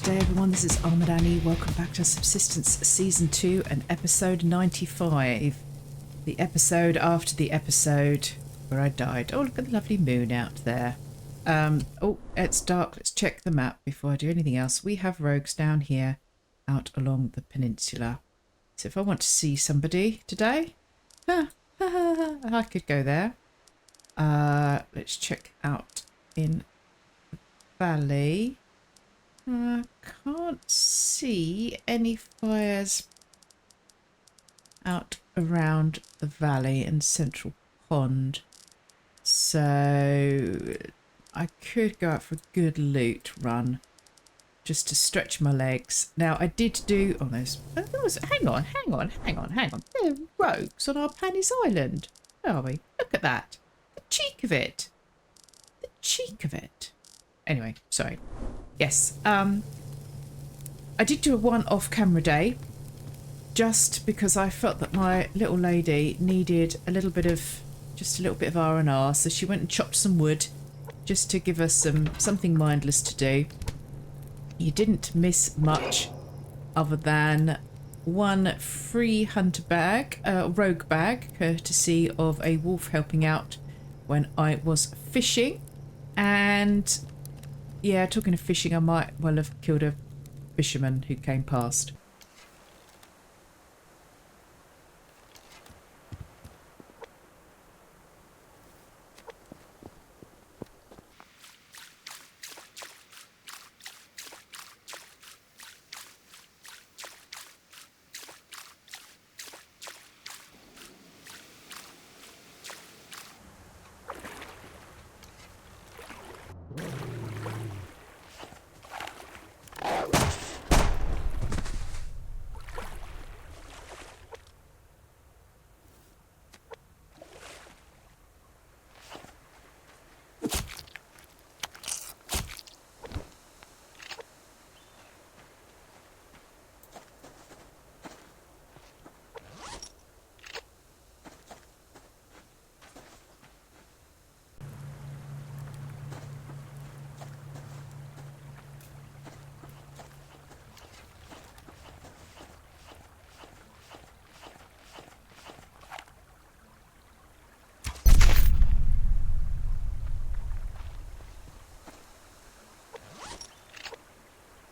G'day everyone, this is Armadani. Welcome back to Subsistence Season 2 and Episode 95. The episode after the episode where I died. Oh, look at the lovely moon out there. Oh, it's dark. Let's check the map before I do anything else. We have rogues down here out along the peninsula. So if I want to see somebody today, I could go there. Let's check out in the valley. Can't see any fires out around the valley and central pond, so I could go out for a good loot run just to stretch my legs. Now I did do hang on there are rogues on our Panny's Island, are we? Look at that, the cheek of it, anyway, sorry. Yes, I did do a one-off camera day just because I felt that my little lady needed just a little bit of R&R, so she went and chopped some wood just to give us something mindless to do. You didn't miss much other than one free hunter bag, rogue bag, courtesy of a wolf helping out when I was fishing. And yeah, talking of fishing, I might well have killed a fisherman who came past.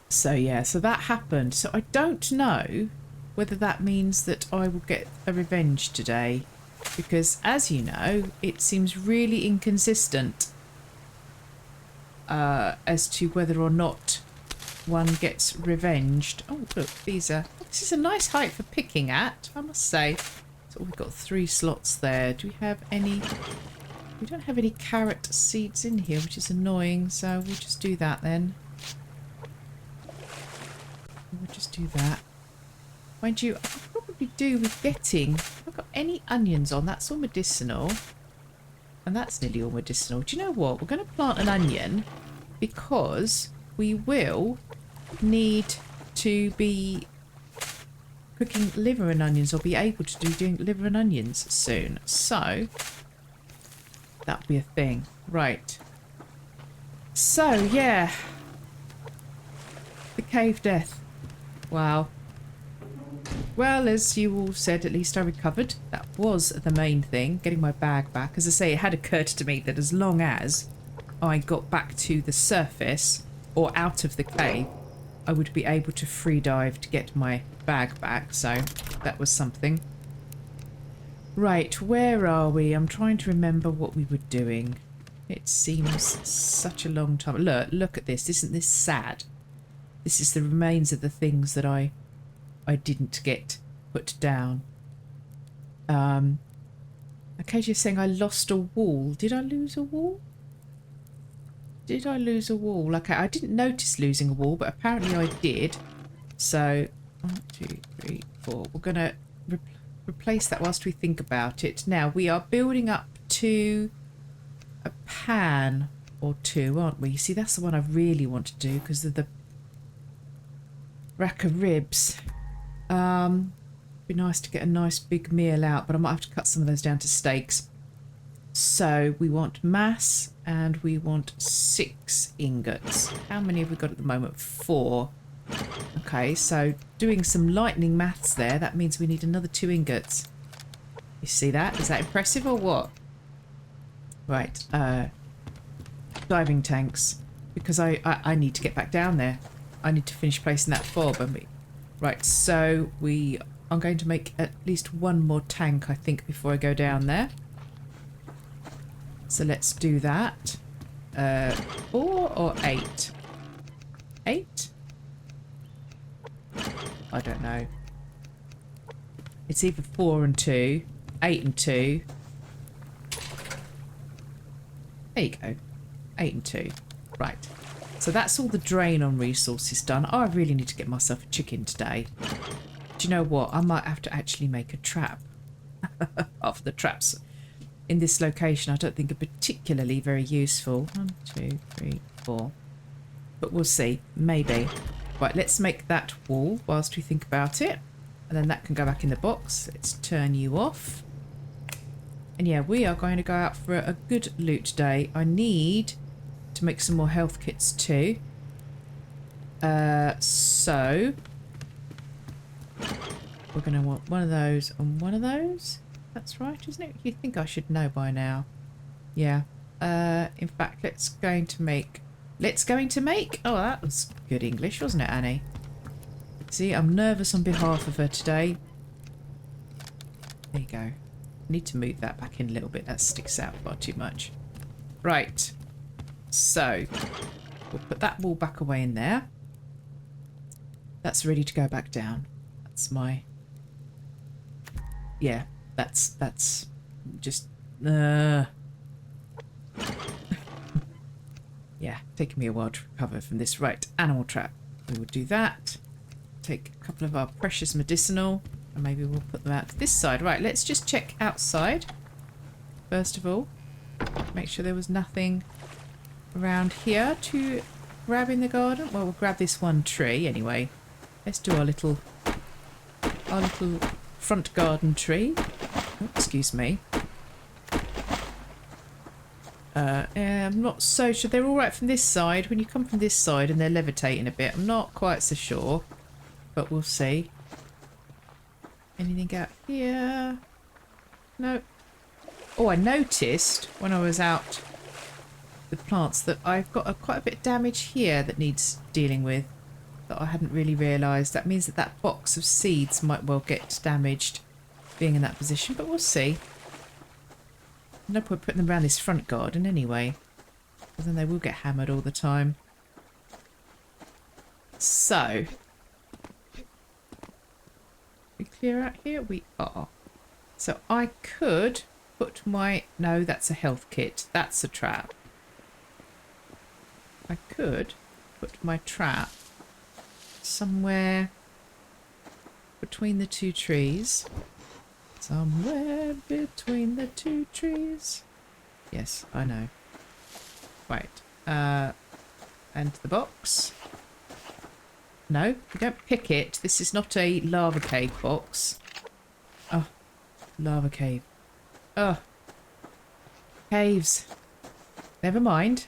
So yeah, so that happened. So I don't know whether that means that I will get a revenge today, because as you know, it seems really inconsistent as to whether or not one gets revenged. Oh look, this is a nice height for picking at, I must say. So we've got 3 slots there. Do we have any? We don't have any carrot seeds in here, which is annoying, so we'll just do that then. We'll just do that. Mind you, I could probably do with getting... Have I got any onions on? That's all medicinal. And that's nearly all medicinal. Do you know what? We're going to plant an onion because we will need to be cooking liver and onions, or be able to doing liver and onions soon. So, that'll be a thing. Right. So, yeah. The cave death. Wow. Well, as you all said, at least I recovered. That was the main thing, getting my bag back. As I say, it had occurred to me that as long as I got back to the surface or out of the cave, I would be able to free dive to get my bag back. So that was something. Right, where are we? I'm trying to remember what we were doing. It seems such a long time. Look at this. Isn't this sad? This is the remains of the things that I didn't get put down. Okay, you're saying I lost a wall. Did I lose a wall? Did I lose a wall? Okay, I didn't notice losing a wall, but apparently I did. So, 1, 2, 3, 4. We're going to replace that whilst we think about it. Now, we are building up to a pan or 2, aren't we? See, that's the one I really want to do because of the rack of ribs. Be nice to get a nice big meal out, but I might have to cut some of those down to steaks. So we want mass and we want 6 ingots. How many have we got at the moment? 4. Okay, so doing some lightning maths there, that means we need another 2 ingots. You see that? Is that impressive or what? Right, diving tanks. Because I need to get back down there. I need to finish placing that fob. Right, so I'm going to make at least 1 more tank, I think, before I go down there. So let's do that. 4 or 8? 8? I don't know. It's either 4 and 2, 8 and 2. There you go. 8 and 2. Right. So that's all the drain on resources done. Oh, I really need to get myself a chicken today. Do you know what? I might have to actually make a trap. Half the traps in this location I don't think are particularly very useful. 1, 2, 3, 4. But we'll see. Maybe. Right, let's make that wall whilst we think about it. And then that can go back in the box. Let's turn you off. And yeah, we are going to go out for a good loot day. I need to make some more health kits too. So we're going to want one of those and one of those. That's right, isn't it? You think I should know by now. Yeah. In fact, let's going to make... Oh, that was good English, wasn't it, Annie? See, I'm nervous on behalf of her today. There you go. I need to move that back in a little bit. That sticks out far too much. Right. So, we'll put that wall back away in there. That's ready to go back down. That's my... Yeah, that's just... Yeah, taking me a while to recover from this. Right, animal trap. We will do that. Take a couple of our precious medicinal, and maybe we'll put them out to this side. Right, let's just check outside. First of all, make sure there was nothing around here to grab in the garden. Well, we'll grab this one tree anyway. Let's do our little front garden tree. Oh, excuse me. I'm not so sure. They're all right from this side. When you come from this side and they're levitating a bit, I'm not quite so sure. But we'll see. Anything out here? No. Oh, I noticed when I was out with plants that I've got quite a bit of damage here that needs dealing with that I hadn't really realised. That means that that box of seeds might well get damaged being in that position, but we'll see. No point putting them around this front garden anyway, because then they will get hammered all the time. So, we clear out here? We are. So I could put my... No, that's a health kit. That's a trap. I could put my trap somewhere between the 2 trees. Somewhere between the 2 trees. Yes, I know. Right. And the box. No, you don't pick it. This is not a lava cave box. Oh, lava cave. Oh. Caves. Never mind.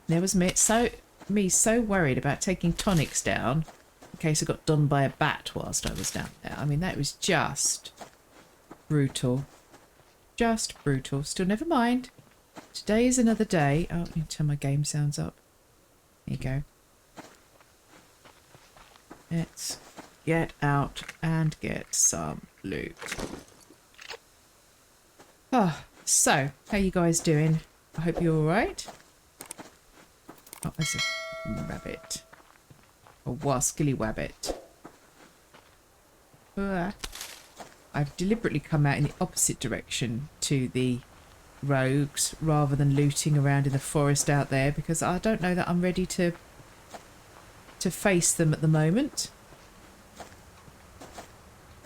There was me so worried about taking tonics down in case I got done by a bat whilst I was down there. I mean, that was just brutal. Just brutal. Still, never mind. Today is another day. Oh, let me turn my game sounds up. There you go. Let's get out and get some loot. Oh, so, how you guys doing? I hope you're alright. Oh, there's a rabbit. A waskily wabbit. I've deliberately come out in the opposite direction to the rogues rather than looting around in the forest out there because I don't know that I'm ready to face them at the moment.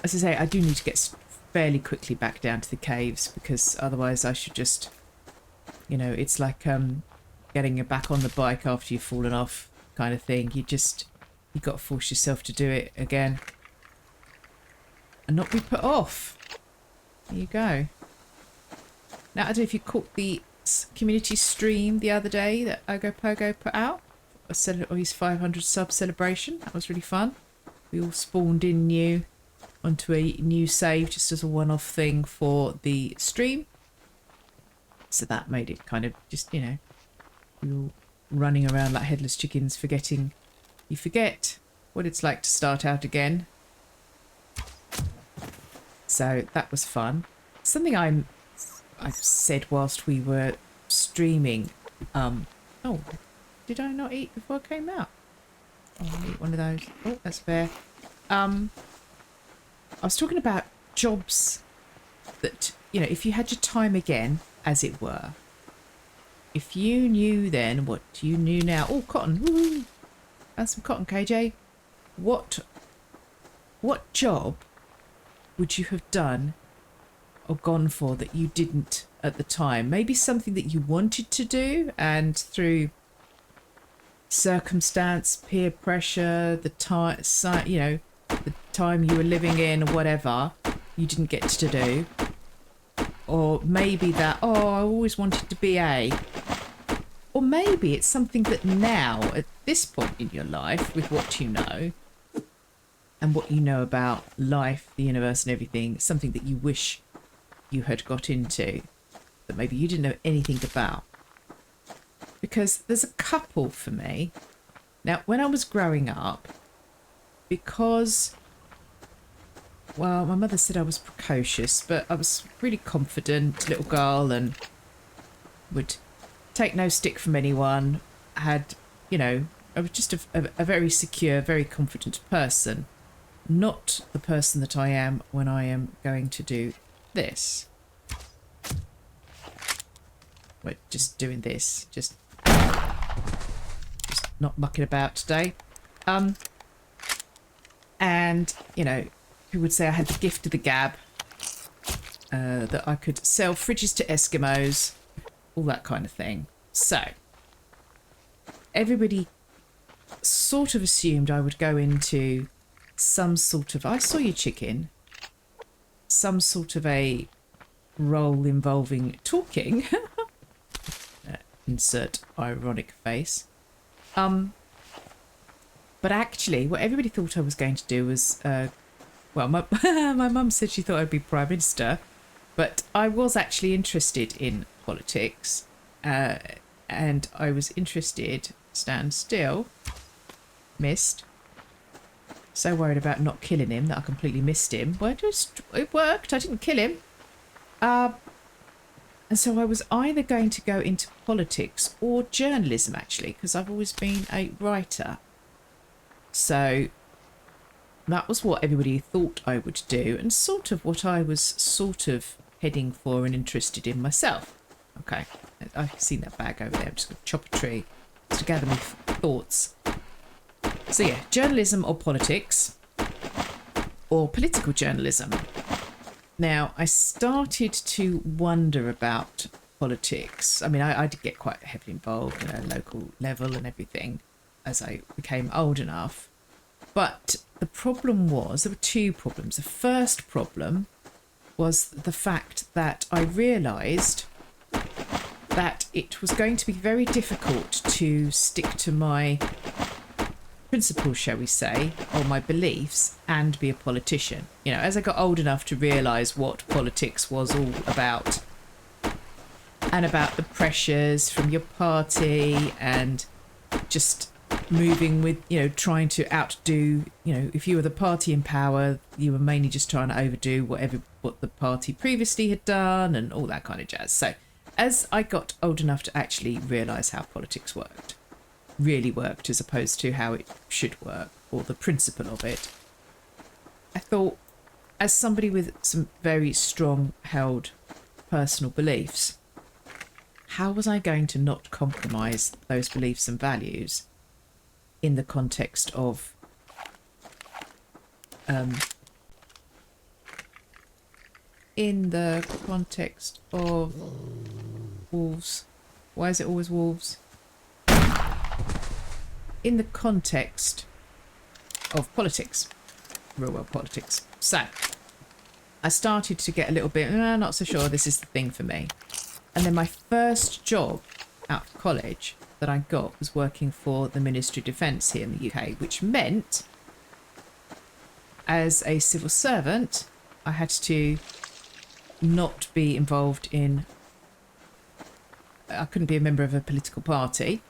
As I say, I do need to get fairly quickly back down to the caves because otherwise I should just, you know, it's like getting you back on the bike after you've fallen off kind of thing. You've got to force yourself to do it again and not be put off. There you go. Now, I don't know if you caught the community stream the other day that OGOPOGO put out his 500 sub celebration. That was really fun. We all spawned in new onto a new save just as a one-off thing for the stream. So that made it kind of just, you know, we were all running around like headless chickens, forgetting. You forget what it's like to start out again. So that was fun. Something I said whilst we were streaming. Oh, did I not eat before I came out? Oh, I'll eat one of those. Oh, that's fair. I was talking about jobs that, you know, if you had your time again, as it were, if you knew then what you knew now. Oh, cotton. Woo! That's some cotton, KJ. What job would you have done or gone for that you didn't at the time? Maybe something that you wanted to do and through circumstance, peer pressure, the time, you know, the time you were living in or whatever, you didn't get to do. Or maybe that, oh, I always wanted to be a. Or maybe it's something that now, at this point in your life, with what you know, and what you know about life, the universe and everything, something that you wish you had got into, that maybe you didn't know anything about. Because there's a couple for me. Now, when I was growing up, because, well, my mother said I was precocious, but I was really confident little girl and would take no stick from anyone, had, you know, I was just a very secure, very confident person. Not the person that I am when I am going to do this. We're just doing this, just not mucking about today. And, you know, who would say I had the gift of the gab, that I could sell fridges to Eskimos, all that kind of thing. So, everybody sort of assumed I would go into some sort of, I saw you chicken, some sort of a role involving talking. Insert ironic face. But actually, what everybody thought I was going to do was, well, my my mum said she thought I'd be Prime Minister, but I was actually interested in politics, and I was interested, stand still, missed. So worried about not killing him that I completely missed him. Well, it worked. I didn't kill him. And so I was either going to go into politics or journalism, actually, because I've always been a writer. So that was what everybody thought I would do, and sort of what I was sort of heading for and interested in myself. Okay, I've seen that bag over there. I'm just going to chop a tree to gather my thoughts. So yeah, journalism or politics, or political journalism. Now, I started to wonder about politics. I mean, I did get quite heavily involved at a local level and everything as I became old enough. But the problem was, there were two problems. The first problem was the fact that I realised that it was going to be very difficult to stick to my principles, shall we say, or my beliefs, and be a politician. You know, as I got old enough to realise what politics was all about, and about the pressures from your party, and just moving with, you know, trying to outdo, you know, if you were the party in power, you were mainly just trying to overdo what the party previously had done, and all that kind of jazz. So as I got old enough to actually realise how politics worked, really worked, as opposed to how it should work, or the principle of it, I thought, as somebody with some very strong held personal beliefs, how was I going to not compromise those beliefs and values in the context of wolves? Why is it always wolves? In the context of politics, real world politics. So I started to get a little bit, not so sure this is the thing for me. And then my first job out of college that I got was working for the Ministry of Defence here in the UK, which meant as a civil servant, I had to not be involved in... I couldn't be a member of a political party.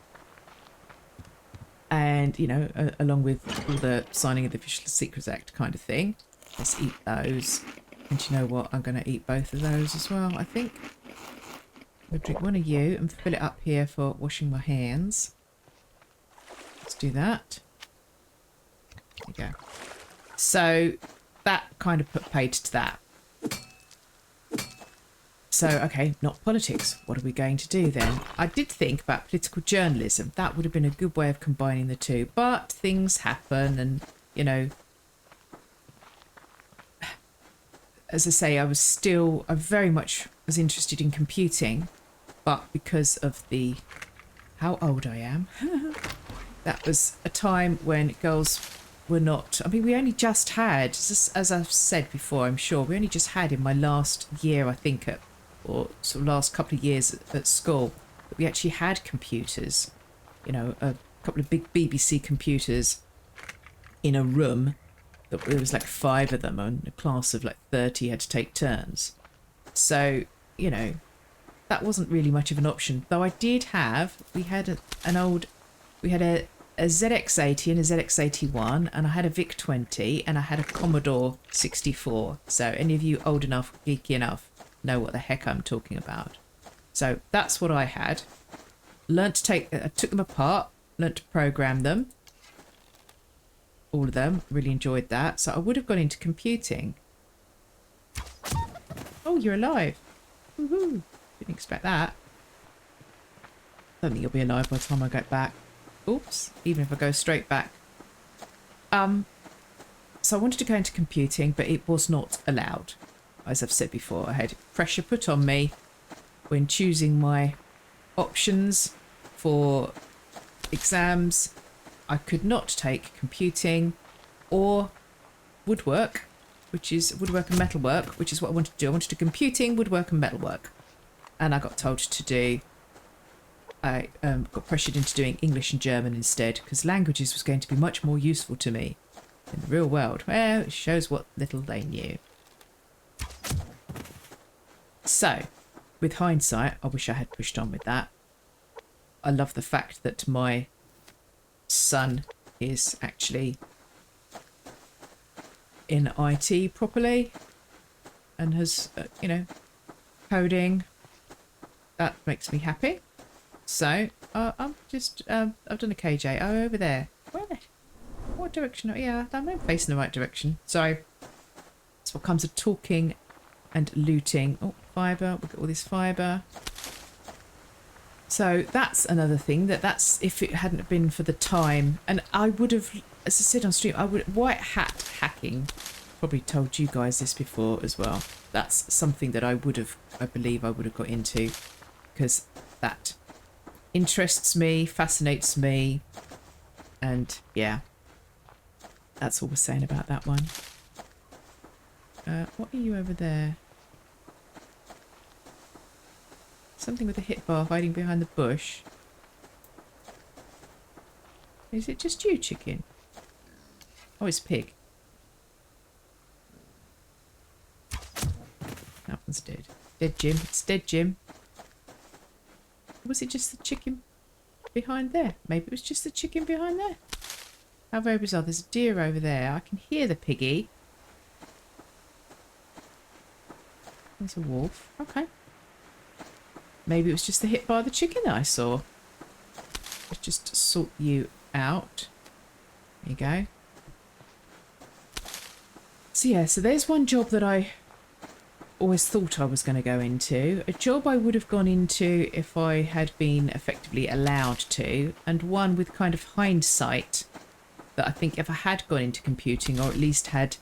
And, you know, along with all the signing of the Official Secrets Act kind of thing. Let's eat those. And you know what? I'm going to eat both of those as well, I think. I'll drink one of you and fill it up here for washing my hands. Let's do that. There you go. So that kind of put paid to that. So, okay, not politics. What are we going to do then? I did think about political journalism. That would have been a good way of combining the two. But things happen and, you know, as I say, I very much was interested in computing. But because of how old I am, that was a time when girls were not... I mean, we only just had, as I've said before, I'm sure, we only just had in my last year, I think, or sort of last couple of years at school, that we actually had computers, you know, a couple of big BBC computers in a room. There was like 5 of them, and a class of like 30 had to take turns. So, you know, that wasn't really much of an option. Though I did have, we had a ZX80 and a ZX81, and I had a VIC-20, and I had a Commodore 64. So any of you old enough, geeky enough, know what the heck I'm talking about. So that's what I had. I took them apart, learnt to program them. All of them. Really enjoyed that. So I would have gone into computing. Oh, you're alive. Woohoo. Didn't expect that. Don't think you'll be alive by the time I get back. Oops. Even if I go straight back. So I wanted to go into computing, but it was not allowed. As I've said before, I had pressure put on me when choosing my options for exams. I could not take computing or woodwork, which is woodwork and metalwork, which is what I wanted to do. I wanted to do computing, woodwork and metalwork. And I got told to do... I got pressured into doing English and German instead, because languages was going to be much more useful to me in the real world. Well, it shows what little they knew. So, with hindsight, I wish I had pushed on with that. I love the fact that my son is actually in IT properly and has, you know, coding. That makes me happy. So, I'm just, I've done a KJ. Oh, over there. What direction? Yeah, I'm facing the right direction. So, that's what comes of talking and looting. Oh, fibre. We've got all this fibre. So, that's another thing. That's if it hadn't been for the time. And I would have, as I said on stream, white hat hacking. Probably told you guys this before as well. That's something that I believe I would have got into. Because that interests me, fascinates me, and yeah, that's all we're saying about that one. What are you over there? Something with a hit bar hiding behind the bush. Is it just you, chicken? Oh, it's pig. That one's dead. Dead Jim. It's dead Jim. Was it just the chicken behind there? Maybe it was just the chicken behind there. How very bizarre. There's a deer over there. I can hear the piggy. There's a wolf. Okay. Maybe it was just the hit by the chicken that I saw. Let's just sort you out. There you go. So yeah, so there's one job that I always thought I was going to go into. A job I would have gone into if I had been effectively allowed to, and one with kind of hindsight that I think if I had gone into computing, or at least had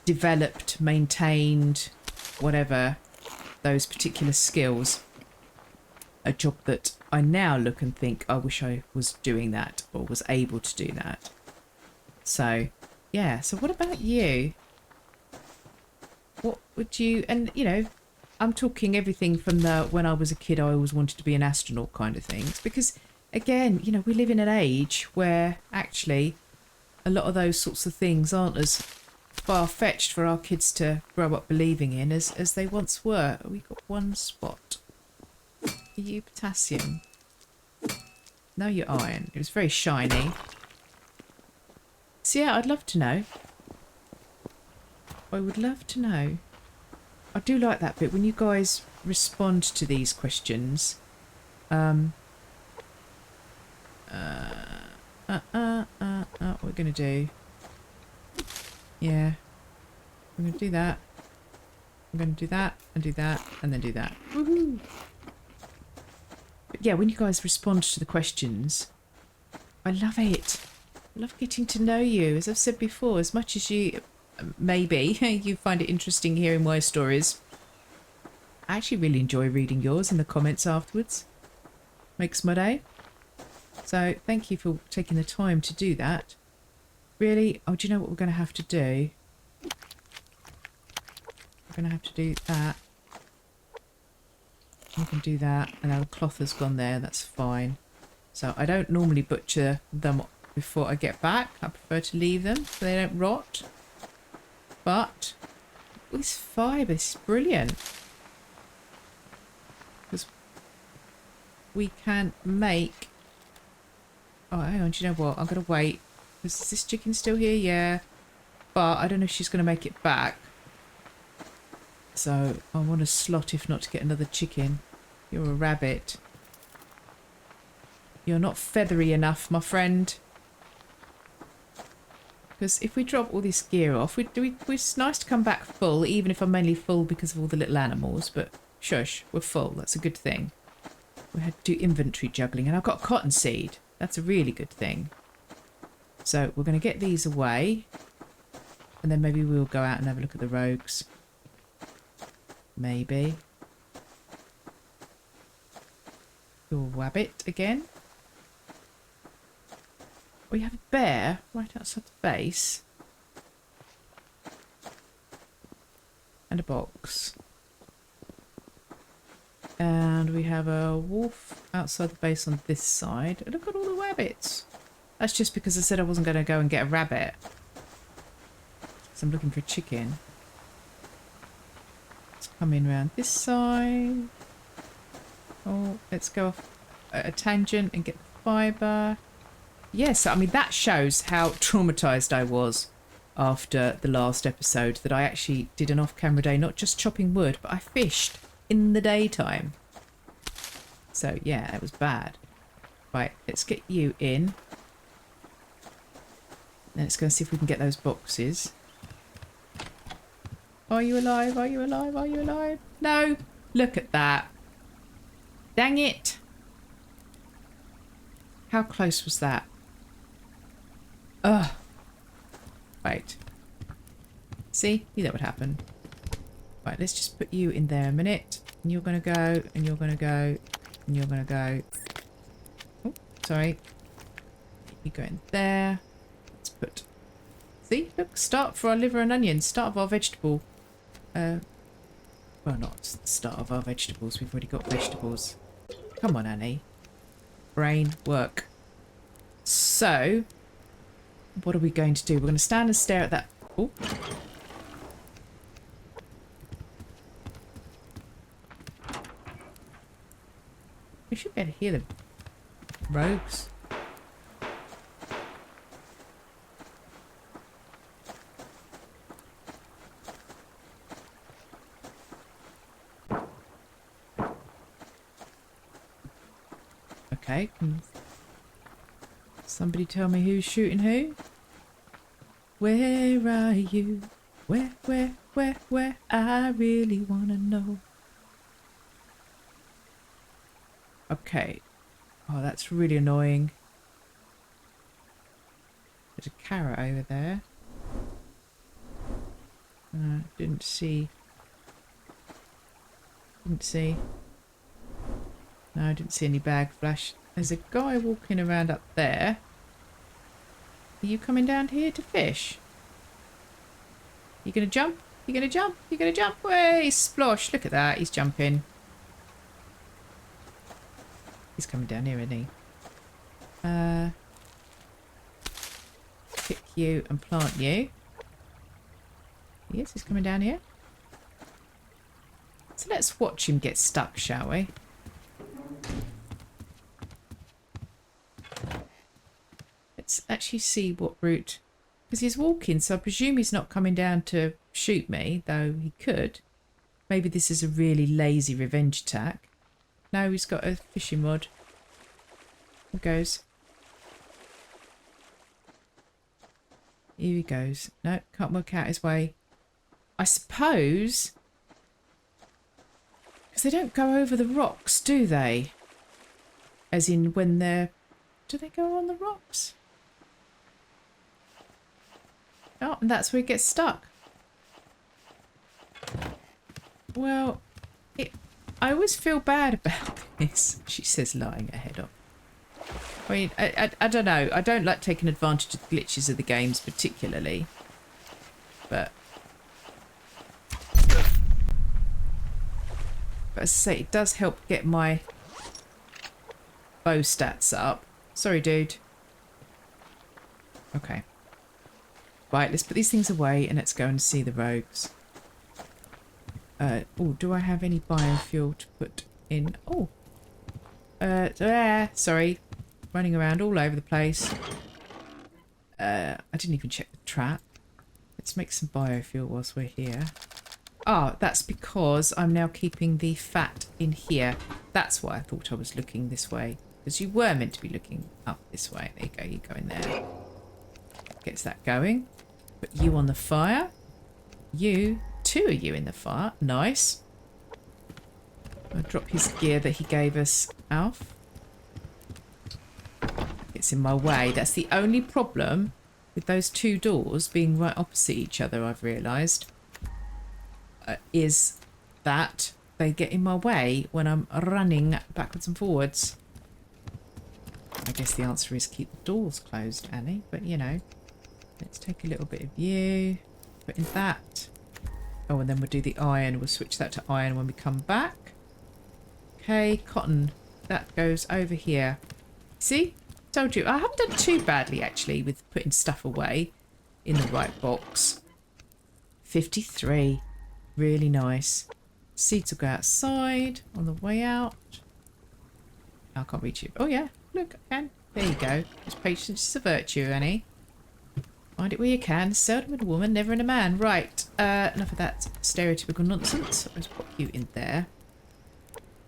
developed, maintained, whatever, those particular skills, a job that I now look and think I wish I was doing that or was able to do that. So yeah, so what about you? What would you, and you know, I'm talking everything from the when I was a kid I always wanted to be an astronaut kind of things, because again, you know, we live in an age where actually a lot of those sorts of things aren't as far-fetched for our kids to grow up believing in as they once were. We got one spot. Are you potassium? No, you're iron. It was very shiny. So yeah, I'd love to know. I would love to know. I do like that bit when you guys respond to these questions. What we're gonna do? Yeah, I'm gonna do that. I'm gonna do that and do that and then do that. Woohoo! But yeah, when you guys respond to the questions, I love it. I love getting to know you. As I've said before, as much as you maybe you find it interesting hearing my stories, I actually really enjoy reading yours in the comments afterwards. Makes my day. So thank you for taking the time to do that. Really, oh, do you know what we're going to have to do? We're going to have to do that. We can do that. And now the cloth has gone there. That's fine. So I don't normally butcher them before I get back. I prefer to leave them so they don't rot. But this fibre is brilliant. Because we can make... Oh, hang on. Do you know what? I'm going to wait. Is this chicken still here? Yeah. But I don't know if she's going to make it back. So I want a slot if not to get another chicken. You're a rabbit. You're not feathery enough, my friend. Because if we drop all this gear off, it's nice to come back full, even if I'm mainly full because of all the little animals. But shush, we're full. That's a good thing. We had to do inventory juggling. And I've got cottonseed. That's a really good thing. So we're going to get these away. And then maybe we'll go out and have a look at the rogues. Maybe. Your rabbit again. We have a bear right outside the base. And a box. And we have a wolf outside the base on this side. And look at all the rabbits. That's just because I said I wasn't going to go and get a rabbit. So I'm looking for a chicken. Let's come in around this side. Oh, let's go off a tangent and get the fibre. Yes, I mean, that shows how traumatised I was after the last episode, that I actually did an off-camera day, not just chopping wood, but I fished in the daytime. So, yeah, it was bad. Right, let's get you in. And let's go and see if we can get those boxes. Are you alive? Are you alive? Are you alive? No! Look at that. Dang it! How close was that? Ugh. Right. See? Knew that would happen. Right, let's just put you in there a minute. And you're going to go, and you're going to go, and you're going to go. Oh, sorry. You go in there. Let's put... See? Look, start for our liver and onions. Start of our vegetable. Well, not the start of our vegetables. We've already got vegetables. Come on, Annie. Brain work. So... what are we going to do? We're going to stand and stare at that. Oh. We should be able to hear the rogues. Okay. Can somebody tell me who's shooting who? Where are you? Where? I really want to know. Okay. Oh, that's really annoying. There's a carrot over there. Didn't see. No, I didn't see any bag flash. There's a guy walking around up there. Are you coming down here to fish? You gonna jump? You gonna jump? You gonna jump? Way, splosh! Look at that, he's jumping. He's coming down here, isn't he? Pick you and plant you. Yes, he's coming down here. So let's watch him get stuck, shall we? Let's actually see what route... Because he's walking, so I presume he's not coming down to shoot me, though he could. Maybe this is a really lazy revenge attack. No, he's got a fishing rod. Here goes. Here he goes. No, can't work out his way. I suppose... Because they don't go over the rocks, do they? As in when they're... Do they go on the rocks? Oh, and that's where he gets stuck. Well, I always feel bad about this, she says, lying her head off. I mean, I don't know. I don't like taking advantage of the glitches of the games particularly. But as I say, it does help get my bow stats up. Sorry, dude. Okay. Right, let's put these things away and let's go and see the rogues. Oh, do I have any biofuel to put in? Oh. Sorry. Running around all over the place. I didn't even check the trap. Let's make some biofuel whilst we're here. Oh, that's because I'm now keeping the fat in here. That's why I thought I was looking this way. Because you were meant to be looking up this way. There you go, you go in there. Gets that going. Put you on the fire. You, two of you in the fire. Nice. I'll drop his gear that he gave us, Alf. It's in my way. That's the only problem with those two doors being right opposite each other, I've realised. Is that they get in my way when I'm running backwards and forwards. I guess the answer is keep the doors closed, Annie. But, you know, let's take a little bit of you. Put in that. Oh, and then we'll do the iron. We'll switch that to iron when we come back. Okay, cotton. That goes over here. See? Told you. I haven't done too badly, actually, with putting stuff away in the right box. 53. Really nice. Seeds will go outside on the way out. I can't reach you. Oh, yeah. Look, I can. There you go. Just patience is a virtue, Annie. Find it where you can. Seldom in a woman, never in a man. Right. Enough of that stereotypical nonsense. Let's put you in there.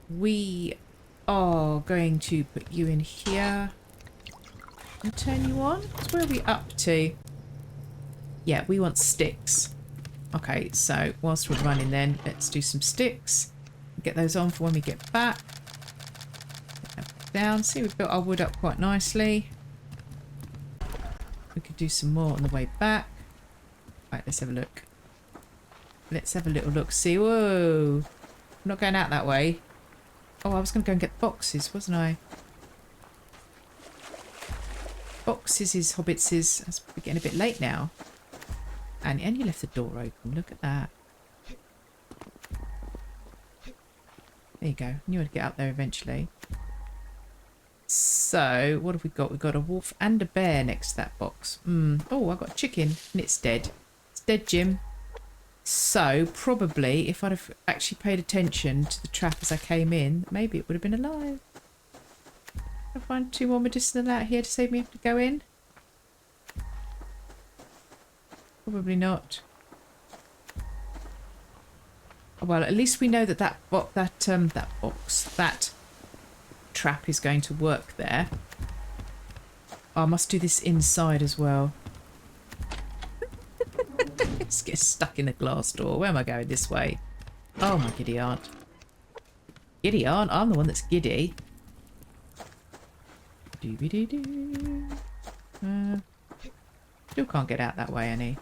We are going to put you in here and turn you on. So where are we up to? Yeah, we want sticks. Okay, so whilst we're running then, let's do some sticks. Get those on for when we get back. Down. See, we've built our wood up quite nicely. We could do some more on the way back. Right, let's have a look. Let's have a little look. See, whoa. I'm not going out that way. Oh, I was going to go and get boxes, wasn't I? Boxes is hobbitses. It's getting a bit late now. And you left the door open. Look at that. There you go. Knew I'd get up there eventually. So, what have we got? We've got a wolf and a bear next to that box. Oh, I got a chicken and it's dead. It's dead, Jim. So, probably, if I'd have actually paid attention to the trap as I came in, maybe it would have been alive. I'll find 2 more medicinal out here to save me having to go in. Probably not. Well, at least we know that that trap is going to work there. Oh, I must do this inside as well. Let's get stuck in the glass door. Where am I going? This way. Oh, my giddy aunt. Giddy aunt? I'm the one that's giddy. Doo-be-doo-doo. Still can't get out that way, Annie.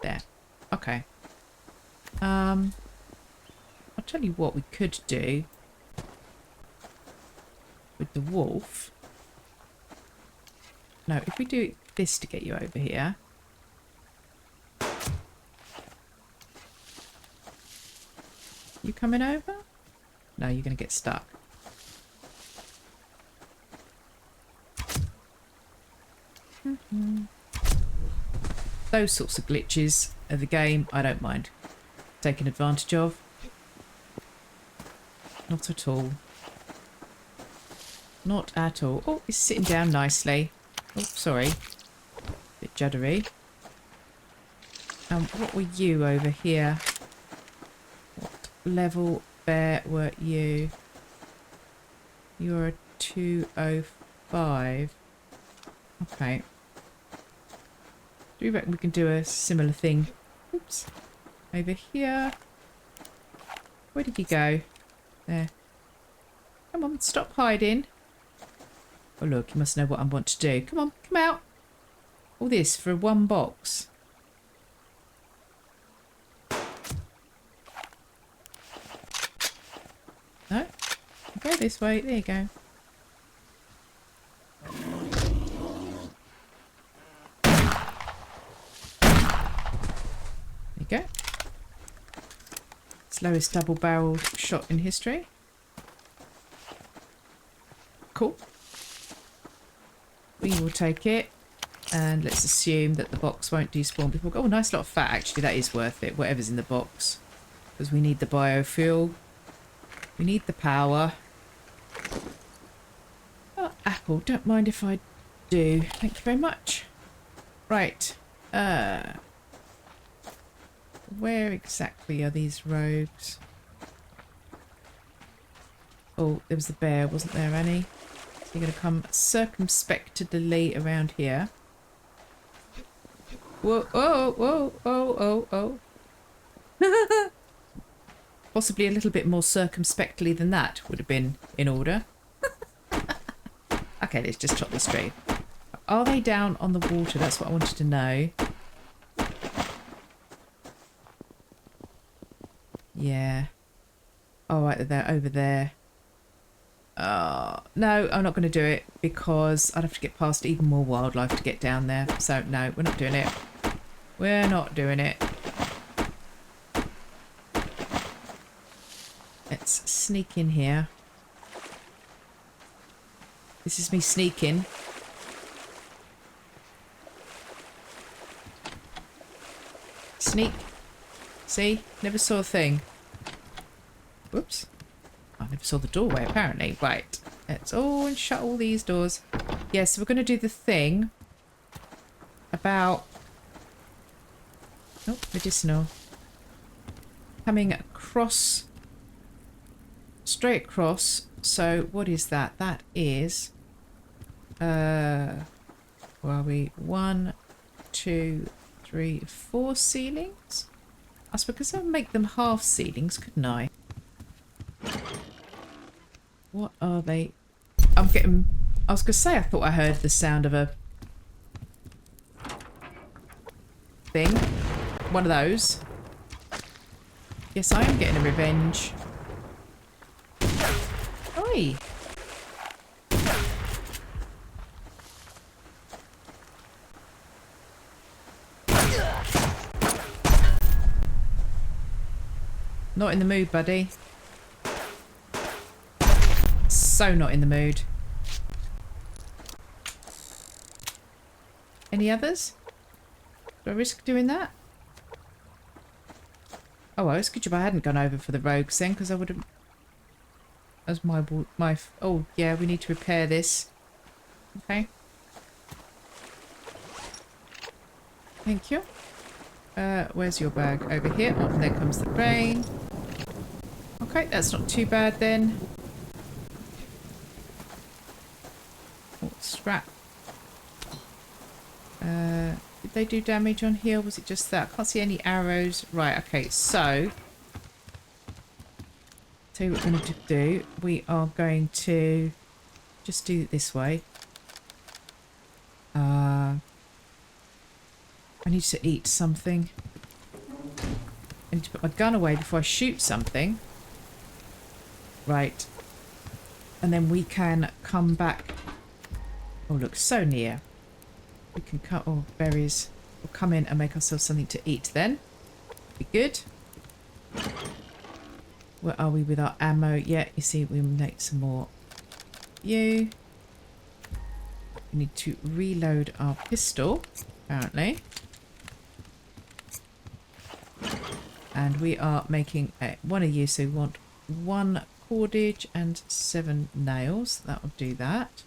There. Okay. I'll tell you what we could do with the wolf. No, if we do this to get you over here. You coming over? No, you're going to get stuck. those sorts of glitches of the game, I don't mind taking advantage of. Not at all. Not at all. Oh, it's sitting down nicely. Oh, sorry. Bit juddery. What were you over here? What level bear were you? You're a 205. Okay. Do you reckon we can do a similar thing? Oops. Over here. Where did he go? There. Come on, stop hiding. Oh look, you must know what I want to do. Come on, come out. All this for one box. No? Go this way. There you go. There you go. Slowest double-barreled shot in history. Cool. We will take it. And let's assume that the box won't despawn before... Oh, nice lot of fat, actually. That is worth it. Whatever's in the box. Because we need the biofuel. We need the power. Oh, apple. Don't mind if I do. Thank you very much. Right. Where exactly are these rogues? Oh, there was the bear, wasn't there, Annie? So you're going to come circumspectedly around here. Whoa, oh, oh, oh, oh, oh. Possibly a little bit more circumspectly than that would have been in order. Okay, let's just chop this tree. Are they down on the water? That's what I wanted to know. Yeah. Oh, right, they're over there. No, I'm not going to do it because I'd have to get past even more wildlife to get down there. So, no, we're not doing it. We're not doing it. Let's sneak in here. This is me sneaking. Sneak. See? Never saw a thing. Whoops. I never saw the doorway, apparently. Right. Let's all shut all these doors. Yeah, so we're going to do the thing about... Oh, medicinal. Coming across... Straight across. So, what is that? That is... Where are we? 1, 2, 3, 4 ceilings? I suppose I'll make them half ceilings, couldn't I? What are they? I'm getting... I was going to say I thought I heard the sound of a... thing. One of those. Yes, I am getting a revenge. Oi! Not in the mood, buddy. So not in the mood. Any others? Do I risk doing that? Oh, well, it's a good job I hadn't gone over for the rogues then, because I would have... As my... Oh, yeah, we need to repair this. Okay. Thank you. Where's your bag? Over here. Oh, and there comes the rain. Okay, that's not too bad then. Oh, scrap. Did they do damage on here? Or was it just that? I can't see any arrows. Right, okay, so... Tell you what we're going to do. We are going to just do it this way. I need to eat something. I need to put my gun away before I shoot something. Right. And then we can come back. Oh, look, so near. We can cut all berries. We'll come in and make ourselves something to eat then. Be good. Where are we with our ammo? Yeah, you see, we make some more. You. We need to reload our pistol, apparently. And we are making one of you, so we want 1 cordage and 7 nails. That will do that.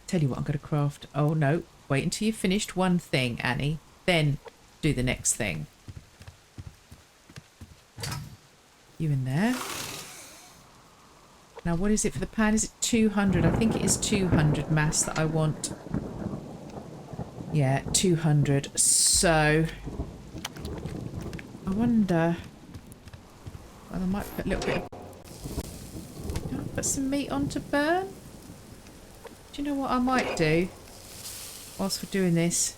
Tell you what, I'm going to craft... Oh, no. Wait until you've finished one thing, Annie. Then do the next thing. You in there. Now, what is it for the pan? Is it 200? I think it is 200 mass that I want. Yeah, 200. So... I wonder... Well, I might put a little bit of... Can I put some meat on to burn? Do you know what I might do? Whilst we're doing this.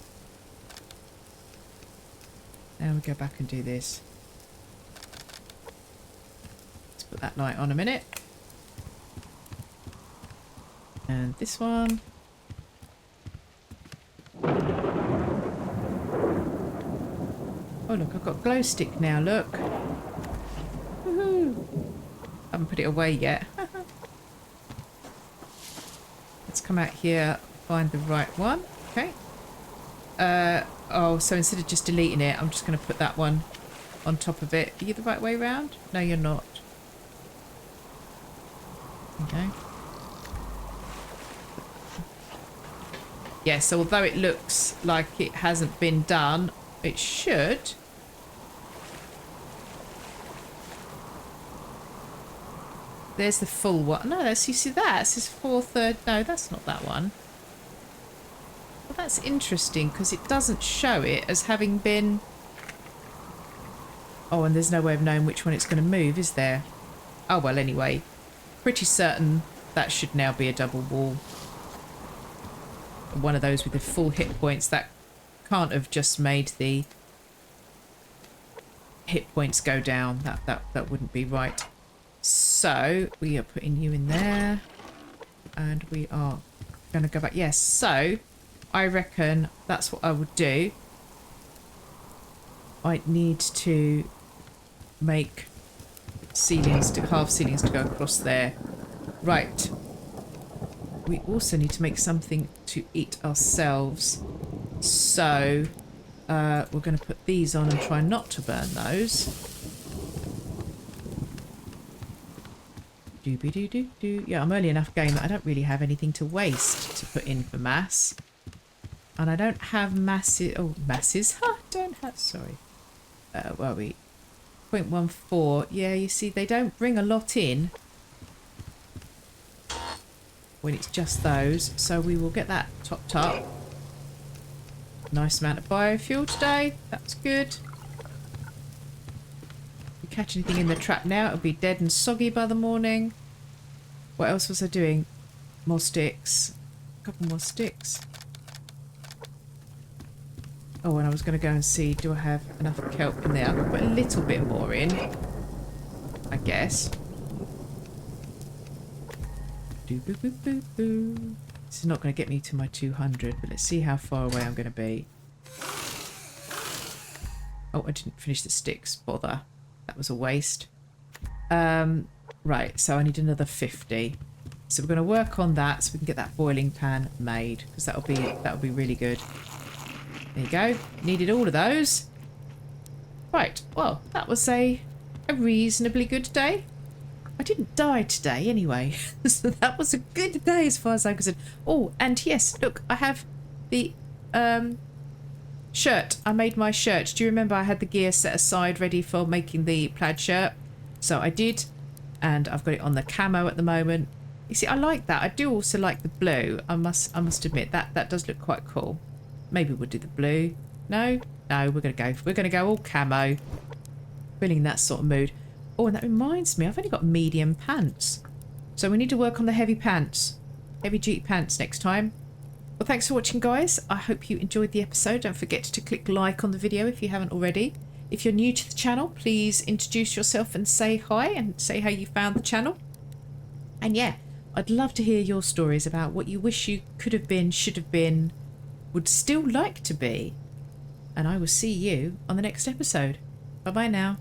Now we go back and do this. Let's put that light on a minute. And this one. Oh look, I've got a glow stick now, look. Woohoo! Haven't put it away yet. Let's come out here, find the right one. Okay. Oh, so instead of just deleting it, I'm just going to put that one on top of it. Are you the right way round? No, you're not. Okay. Yeah, so although it looks like it hasn't been done, it should. There's the full one. No, that's, you see that? It says 4/3. No, that's not that one. Well, that's interesting because it doesn't show it as having been... Oh, and there's no way of knowing which one it's going to move, is there? Oh, well, anyway. Pretty certain that should now be a double wall. One of those with the full hit points. That can't have just made the hit points go down. That wouldn't be right. So we are putting you in there, and we are going to go back. Yes, so I reckon that's what I would do. I need to make ceilings, to half ceilings to go across there. Right. We also need to make something to eat ourselves. So we're going to put these on and try not to burn those. Doo-be-doo-doo-doo. Yeah, I'm early enough game that I don't really have anything to waste to put in for mass. And I don't have masses. Oh, masses. I don't have. Sorry. Where are we? 0.14. Yeah, you see, they don't bring a lot in when it's just those. So we will get that topped up. Nice amount of biofuel today. That's good. If you catch anything in the trap now, it'll be dead and soggy by the morning. What else was I doing? More sticks. A couple more sticks. Oh, and I was going to go and see, do I have enough kelp in there? I'm going to put a little bit more in, I guess. Doo-boo-boo-boo-boo. This is not going to get me to my 200, but let's see how far away I'm going to be. Oh, I didn't finish the sticks. Bother. That was a waste. Right, so I need another 50. So we're going to work on that so we can get that boiling pan made, because that'll be really good. There you go. Needed all of those. Right, well, that was a reasonably good day. I didn't die today anyway, so that was a good day as far as I'm concerned. Oh, and yes, look, I have the shirt. I made my shirt. Do you remember I had the gear set aside ready for making the plaid shirt? So I did, and I've got it on the camo at the moment. You see, I like that. I do also like the blue. I must admit that does look quite cool. Maybe we'll do the blue. No, we're gonna go all camo. Feeling that sort of mood. Oh, and that reminds me, I've only got medium pants. So we need to work on the heavy pants. Heavy duty pants next time. Well, thanks for watching, guys. I hope you enjoyed the episode. Don't forget to click like on the video if you haven't already. If you're new to the channel, please introduce yourself and say hi and say how you found the channel. And yeah, I'd love to hear your stories about what you wish you could have been, should have been, would still like to be. And I will see you on the next episode. Bye-bye now.